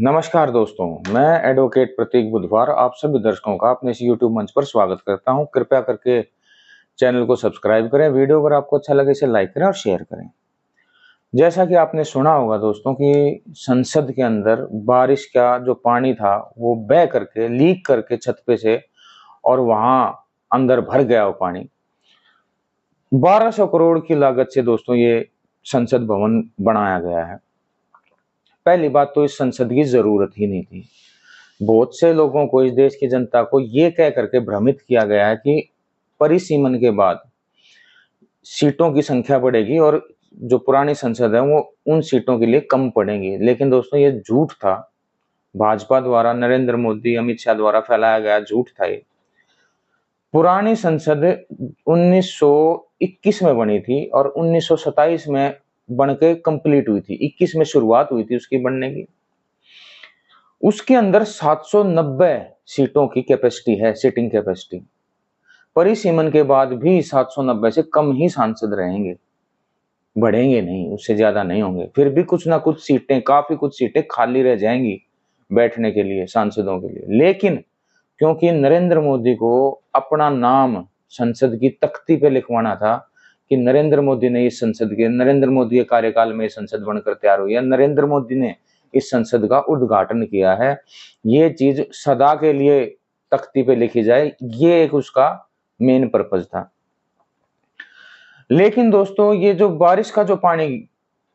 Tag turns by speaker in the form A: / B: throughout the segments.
A: नमस्कार दोस्तों, मैं एडवोकेट प्रतीक बुधवार आप सभी दर्शकों का अपने इस यूट्यूब मंच पर स्वागत करता हूं। कृपया करके चैनल को सब्सक्राइब करें, वीडियो अगर आपको अच्छा लगे इसे लाइक करें और शेयर करें। जैसा कि आपने सुना होगा दोस्तों कि संसद के अंदर बारिश का जो पानी था वो बह करके लीक करके छत पे से और वहां अंदर भर गया वो पानी। 1200 करोड़ की लागत से दोस्तों ये संसद भवन बनाया गया है। पहली बात तो इस संसद की जरूरत ही नहीं थी। बहुत से लोगों को, इस देश की जनता को ये कह करके भ्रमित किया गया है कि परिसीमन के बाद सीटों की संख्या बढ़ेगी और जो पुरानी संसद है वो उन सीटों के लिए कम पड़ेंगी। लेकिन दोस्तों ये झूठ था। भाजपा द्वारा, नरेंद्र मोदी, अमित शाह द्वारा फैलाया गया झूठ था ये। पुरानी संसद 1921 में बनी थी और 1927 में बनके कंप्लीट हुई थी। 21 में शुरुआत हुई थी उसकी बनने की। उसके अंदर 790 सीटों की कैपेसिटी है, सिटिंग कैपेसिटी। परिसीमन के बाद भी 790 से कम ही सांसद रहेंगे, बढ़ेंगे नहीं, उससे ज्यादा नहीं होंगे। फिर भी कुछ ना कुछ सीटें, काफी कुछ सीटें खाली रह जाएंगी बैठने के लिए, सांसदों के लिए। लेकिन क्योंकि नरेंद्र मोदी को अपना नाम संसद की तख्ती पे लिखवाना था कि नरेंद्र मोदी ने इस संसद के, नरेंद्र मोदी के कार्यकाल में संसद बनकर तैयार हुई है, नरेंद्र मोदी ने इस संसद का उद्घाटन किया है, ये चीज सदा के लिए तख्ती पे लिखी जाए, ये एक उसका मेन पर्पज था। लेकिन दोस्तों ये जो बारिश का जो पानी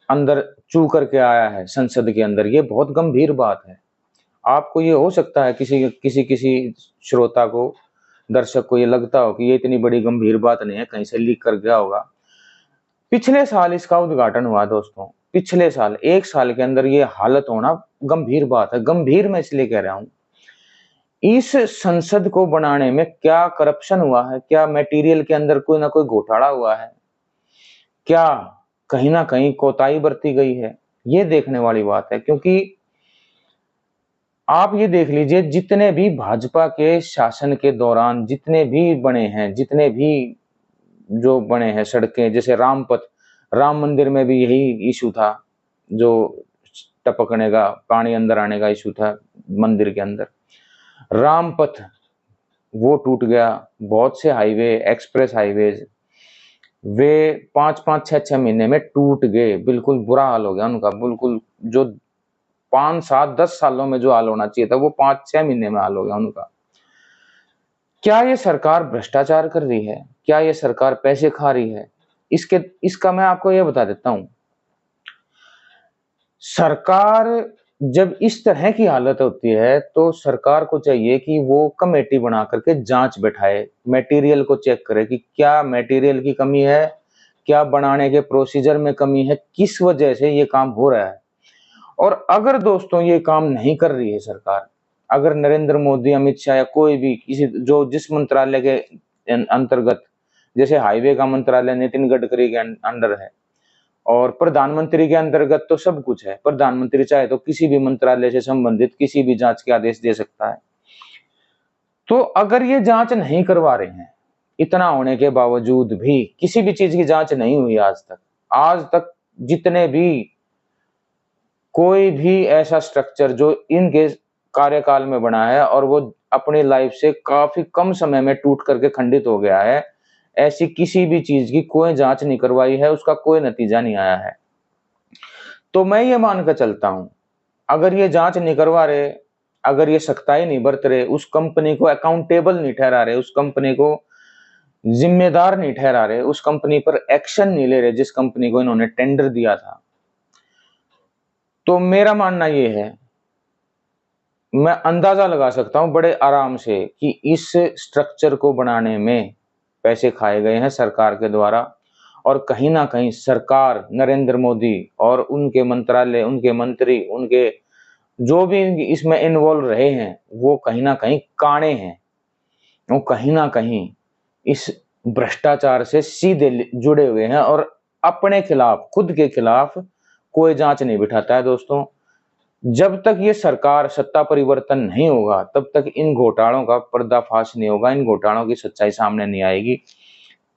A: अंदर चू करके आया है संसद के अंदर, ये बहुत गंभीर बात है। आपको ये हो सकता है किसी किसी किसी श्रोता को, दर्शक को ये लगता हो कि ये इतनी बड़ी गंभीर बात नहीं है, कहीं से लीक कर गया होगा। पिछले साल इसका उद्घाटन हुआ दोस्तों, पिछले साल, एक साल के अंदर ये हालत होना गंभीर बात है। गंभीर मैं इसलिए कह रहा हूं, इस संसद को बनाने में क्या करप्शन हुआ है, क्या मटेरियल के अंदर कोई ना कोई घोटाला हुआ है, क्या कहीं ना कहीं कोताही बरती गई है, ये देखने वाली बात है। क्योंकि आप ये देख लीजिए, जितने भी भाजपा के शासन के दौरान जितने भी बने हैं, जितने भी जो बने हैं सड़कें, जैसे रामपथ, राम मंदिर में भी यही इशू था, जो टपकने का, पानी अंदर आने का इशू था मंदिर के अंदर। रामपथ वो टूट गया। बहुत से हाईवे, एक्सप्रेस हाईवेज, वे 5-5, 6-6 महीने में टूट गए। बिल्कुल बुरा हाल हो गया उनका। बिल्कुल जो 5, 7, 10 सालों में जो हाल होना चाहिए था वो 5-6 महीने में हाल हो गया उनका। क्या ये सरकार भ्रष्टाचार कर रही है? क्या ये सरकार पैसे खा रही है? इसका मैं आपको ये बता देता हूं। सरकार जब इस तरह की हालत होती है तो सरकार को चाहिए कि वो कमेटी बना करके जांच बैठाए, मटेरियल को चेक करे कि क्या मटेरियल की कमी है, क्या बनाने के प्रोसीजर में कमी है, किस वजह से ये काम हो रहा है। और अगर दोस्तों ये काम नहीं कर रही है सरकार, अगर नरेंद्र मोदी, अमित शाह या कोई भी किसी, जो जिस मंत्रालय के अंतर्गत, जैसे हाईवे का मंत्रालय नितिन गडकरी के अंडर है और प्रधानमंत्री के अंतर्गत तो सब कुछ है, प्रधानमंत्री चाहे तो किसी भी मंत्रालय से संबंधित किसी भी जांच के आदेश दे सकता है। तो अगर ये जांच नहीं करवा रहे हैं, इतना होने के बावजूद भी किसी भी चीज की जांच नहीं हुई आज तक जितने भी, कोई भी ऐसा स्ट्रक्चर जो इनके कार्यकाल में बना है और वो अपनी लाइफ से काफी कम समय में टूट करके खंडित हो गया है, ऐसी किसी भी चीज की कोई जांच नहीं करवाई है, उसका कोई नतीजा नहीं आया है। तो मैं ये मानकर चलता हूं, अगर ये जांच नहीं करवा रहे, अगर ये सख्ताई नहीं बरत रहे, उस कंपनी को अकाउंटेबल नहीं ठहरा रहे, उस कंपनी को जिम्मेदार नहीं ठहरा रहे, उस कंपनी पर एक्शन नहीं ले रहे जिस कंपनी को इन्होंने टेंडर दिया था, तो मेरा मानना ये है, मैं अंदाजा लगा सकता हूं बड़े आराम से कि इस स्ट्रक्चर को बनाने में पैसे खाए गए हैं सरकार के द्वारा। और कहीं ना कहीं सरकार, नरेंद्र मोदी और उनके मंत्रालय, उनके मंत्री, उनके जो भी इसमें इन्वॉल्व रहे हैं, वो कहीं ना कहीं काणे हैं, वो कहीं ना कहीं इस भ्रष्टाचार से सीधे जुड़े हुए हैं और अपने खिलाफ, खुद के खिलाफ कोई जांच नहीं बिठाता है दोस्तों। जब तक ये सरकार, सत्ता परिवर्तन नहीं होगा तब तक इन घोटालों का पर्दाफाश नहीं होगा, इन घोटालों की सच्चाई सामने नहीं आएगी।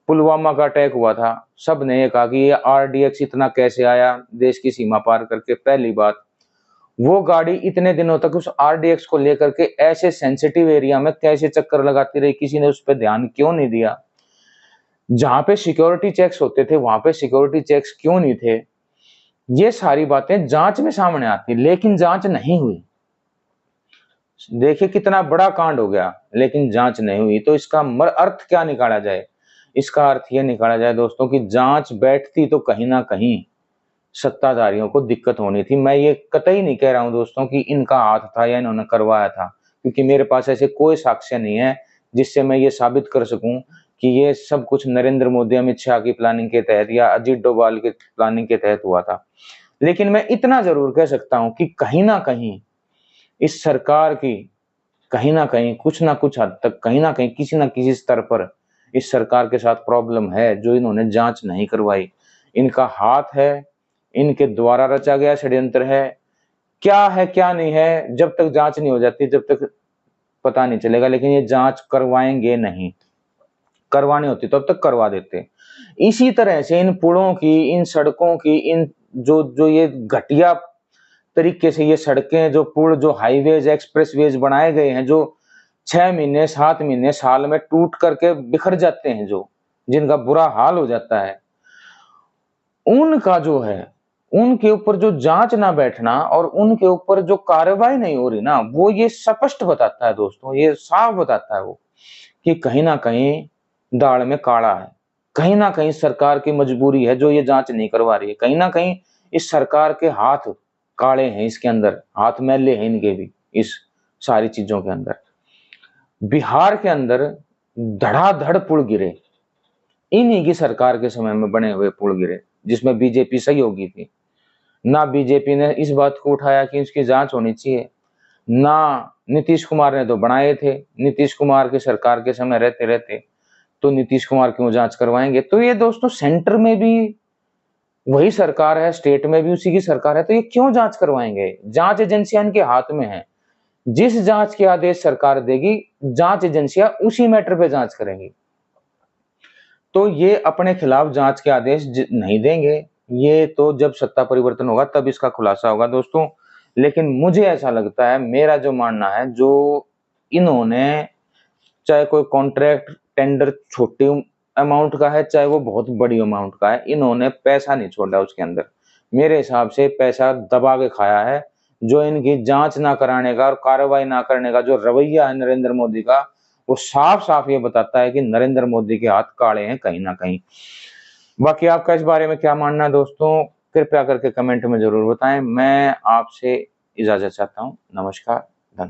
A: पुलवामा का अटैक हुआ था, सब ने ये कहा कि ये आरडीएक्स इतना कैसे आया देश की सीमा पार करके। पहली बात, वो गाड़ी इतने दिनों तक उस आरडीएक्स को लेकर के ऐसे सेंसिटिव एरिया में कैसे चक्कर लगाती रही, किसी ने उस पर ध्यान क्यों नहीं दिया? जहां पे सिक्योरिटी चेक्स होते थे वहां पे सिक्योरिटी चेक्स क्यों नहीं थे? ये सारी बातें जांच में सामने आती, लेकिन जांच नहीं हुई। देखिए कितना बड़ा कांड हो गया, लेकिन जांच नहीं हुई। तो इसका अर्थ क्या निकाला जाए? इसका अर्थ यह निकाला जाए दोस्तों कि जांच बैठती तो कहीं ना कहीं सत्ताधारियों को दिक्कत होनी थी। मैं ये कतई नहीं कह रहा हूं दोस्तों कि इनका हाथ था या इन्होंने करवाया था, क्योंकि मेरे पास ऐसे कोई साक्ष्य नहीं है जिससे मैं ये साबित कर सकूं कि ये सब कुछ नरेंद्र मोदी अमित शाह की प्लानिंग के तहत या अजीत डोभाल की प्लानिंग के तहत हुआ था। लेकिन मैं इतना जरूर कह सकता हूं कि कहीं ना कहीं इस सरकार की, कहीं ना कहीं कुछ ना कुछ हद तक, कहीं ना कहीं किसी ना किसी स्तर पर इस सरकार के साथ प्रॉब्लम है, जो इन्होंने जांच नहीं करवाई। इनका हाथ है, इनके द्वारा रचा गया षड्यंत्र है। क्या है क्या नहीं है, जब तक जांच नहीं हो जाती जब तक पता नहीं चलेगा। लेकिन ये जांच करवाएंगे नहीं, करवानी होती तो अब तक करवा देते। इसी तरह से इन पुलों की, इन सड़कों की, इन जो जो ये घटिया तरीके से ये सड़कें, जो पुल, जो हाईवेज, एक्सप्रेसवेज बनाए गए हैं, जो 6 महीने 7 महीने साल में टूट करके बिखर जाते हैं, जो जिनका बुरा हाल हो जाता है, उनका जो है, उनके ऊपर जो जांच ना बैठना और उनके ऊपर जो कार्रवाई नहीं हो रही ना, वो ये स्पष्ट बताता है दोस्तों, ये साफ बताता है वो कि कहीं ना कहीं दाल में काला है। कहीं ना कहीं सरकार की मजबूरी है जो ये जांच नहीं करवा रही है। कहीं ना कहीं इस सरकार के हाथ काले हैं, इसके अंदर हाथ मैले हैं इनके भी, इस सारी चीजों के अंदर। बिहार के अंदर धड़ाधड़ पुल गिरे, इन्हीं की सरकार के समय में बने हुए पुल गिरे, जिसमें बीजेपी सहयोगी थी। ना बीजेपी ने इस बात को उठाया कि इसकी जांच होनी चाहिए, ना नीतीश कुमार ने तो बनाए थे। नीतीश कुमार की सरकार के समय रहते रहते तो नीतीश कुमार क्यों जांच करवाएंगे? तो ये दोस्तों सेंटर में भी वही सरकार है, स्टेट में भी उसी की सरकार है, तो ये क्यों जांच करवाएंगे? जांच एजेंसियां इनके हाथ में है। जिस जांच के आदेश सरकार देगी, जांच एजेंसियां उसी मैटर पे जांच करेंगी। तो ये अपने खिलाफ जांच के आदेश नहीं देंगे। ये तो जब सत्ता परिवर्तन होगा तब इसका खुलासा होगा दोस्तों। लेकिन मुझे ऐसा लगता है, मेरा जो मानना है, जो इन्होंने, चाहे कोई कॉन्ट्रैक्ट टेंडर छोटे अमाउंट का है, चाहे वो बहुत बड़ी अमाउंट का है, इन्होंने पैसा नहीं छोड़ा उसके अंदर। मेरे हिसाब से पैसा दबा के खाया है। जो इनकी जांच ना कराने का और कार्रवाई ना करने का जो रवैया है नरेंद्र मोदी का, वो साफ साफ ये बताता है कि नरेंद्र मोदी के हाथ काले हैं कहीं ना कहीं। बाकी आपका इस बारे में क्या मानना है दोस्तों, कृपया करके कमेंट में जरूर बताएं। मैं आपसे इजाजत चाहता हूं। नमस्कार, धन्यवाद।